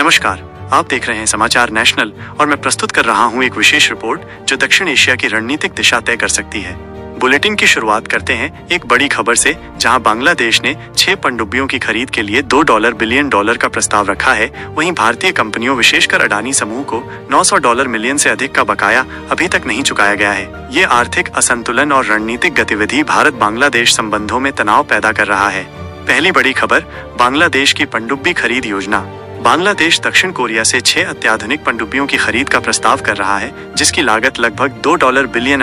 नमस्कार, आप देख रहे हैं समाचार नेशनल और मैं प्रस्तुत कर रहा हूं एक विशेष रिपोर्ट जो दक्षिण एशिया की रणनीतिक दिशा तय कर सकती है। बुलेटिन की शुरुआत करते हैं एक बड़ी खबर से, जहां बांग्लादेश ने 6 पनडुब्बियों की खरीद के लिए $2 बिलियन का प्रस्ताव रखा है। वहीं भारतीय कंपनियों विशेषकर अडानी समूह को $900 मिलियन से अधिक का बकाया अभी तक नहीं चुकाया गया है। ये आर्थिक असंतुलन और रणनीतिक गतिविधि भारत बांग्लादेश संबंधों में तनाव पैदा कर रहा है। पहली बड़ी खबर, बांग्लादेश की पनडुब्बी खरीद योजना। बांग्लादेश दक्षिण कोरिया से 6 अत्याधुनिक पनडुब्बियों की खरीद का प्रस्ताव कर रहा है, जिसकी लागत लगभग $2 बिलियन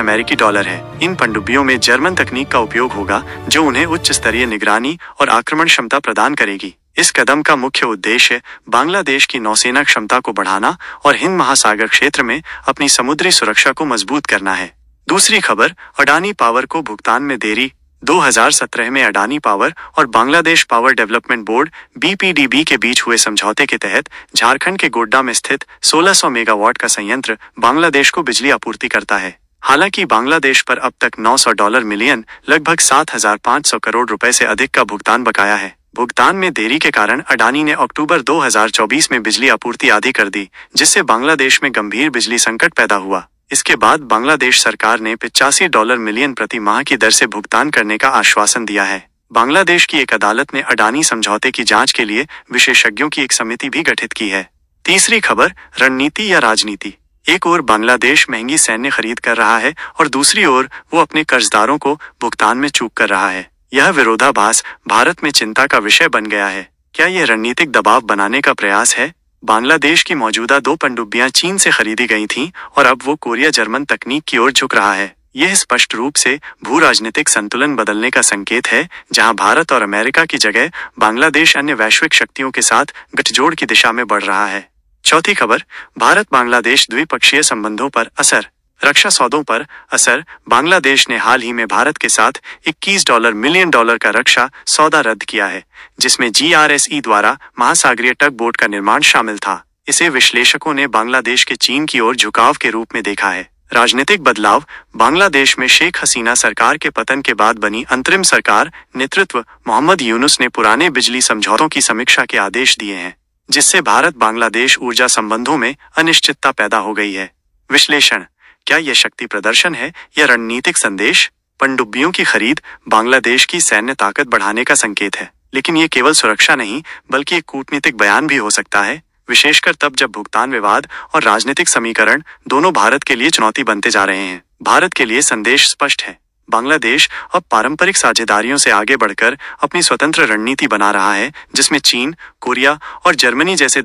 है। इन पनडुब्बियों में जर्मन तकनीक का उपयोग होगा, जो उन्हें उच्च स्तरीय निगरानी और आक्रमण क्षमता प्रदान करेगी। इस कदम का मुख्य उद्देश्य बांग्लादेश की नौसेना क्षमता को बढ़ाना और हिंद महासागर क्षेत्र में अपनी समुद्री सुरक्षा को मजबूत करना है। दूसरी खबर, अडानी पावर को भुगतान में देरी। 2017 में अडानी पावर और Bangladesh power development board (BPDB) के बीच हुए समझौते के तहत झारखंड के गोड्डा में स्थित 1600 मेगावाट का संयंत्र बांग्लादेश को बिजली आपूर्ति करता है। हालांकि बांग्लादेश पर अब तक $900 मिलियन लगभग 7,500 करोड़ रुपए से अधिक का भुगतान बकाया है। भुगतान में देरी के कारण अडानी ने अक्टूबर 2024 में बिजली आपूर्ति आधी कर दी, जिससे बांग्लादेश में गंभीर बिजली संकट पैदा हुआ। इसके बाद बांग्लादेश सरकार ने $85 मिलियन प्रति माह की दर से भुगतान करने का आश्वासन दिया है। बांग्लादेश की एक अदालत ने अडानी समझौते की जांच के लिए विशेषज्ञों की एक समिति भी गठित की है। तीसरी खबर, रणनीति या राजनीति। एक ओर बांग्लादेश महंगी सैन्य खरीद कर रहा है और दूसरी ओर वो अपने कर्जदारों को भुगतान में चूक कर रहा है। यह विरोधाभास भारत में चिंता का विषय बन गया है। क्या यह रणनीतिक दबाव बनाने का प्रयास है? बांग्लादेश की मौजूदा 2 पनडुब्बियां चीन से खरीदी गई थीं और अब वो कोरिया जर्मन तकनीक की ओर झुक रहा है। यह स्पष्ट रूप से भू राजनीतिक संतुलन बदलने का संकेत है, जहां भारत और अमेरिका की जगह बांग्लादेश अन्य वैश्विक शक्तियों के साथ गठजोड़ की दिशा में बढ़ रहा है। चौथी खबर, भारत बांग्लादेश द्विपक्षीय संबंधों पर असर। रक्षा सौदों पर असर। बांग्लादेश ने हाल ही में भारत के साथ $21 मिलियन का रक्षा सौदा रद्द किया है, जिसमें GRSE द्वारा महासागरीय टग बोट का निर्माण शामिल था। इसे विश्लेषकों ने बांग्लादेश के चीन की ओर झुकाव के रूप में देखा है। राजनीतिक बदलाव। बांग्लादेश में शेख हसीना सरकार के पतन के बाद बनी अंतरिम सरकार नेतृत्व मोहम्मद यूनुस ने पुराने बिजली समझौतों की समीक्षा के आदेश दिए हैं, जिससे भारत बांग्लादेश ऊर्जा संबंधों में अनिश्चितता पैदा हो गई है। विश्लेषण, क्या यह शक्ति प्रदर्शन है या रणनीतिक संदेश? पनडुब्बियों की खरीद बांग्लादेश की सैन्य ताकत बढ़ाने का संकेत है, लेकिन ये केवल सुरक्षा नहीं बल्कि एक कूटनीतिक बयान भी हो सकता है, विशेषकर तब जब भुगतान विवाद और राजनीतिक समीकरण दोनों भारत के लिए चुनौती बनते जा रहे हैं। भारत के लिए संदेश स्पष्ट है। बांग्लादेश अब पारंपरिक साझेदारियों से आगे बढ़कर अपनी स्वतंत्र रणनीति बना रहा है, जिसमें चीन, कोरिया और जर्मनी जैसे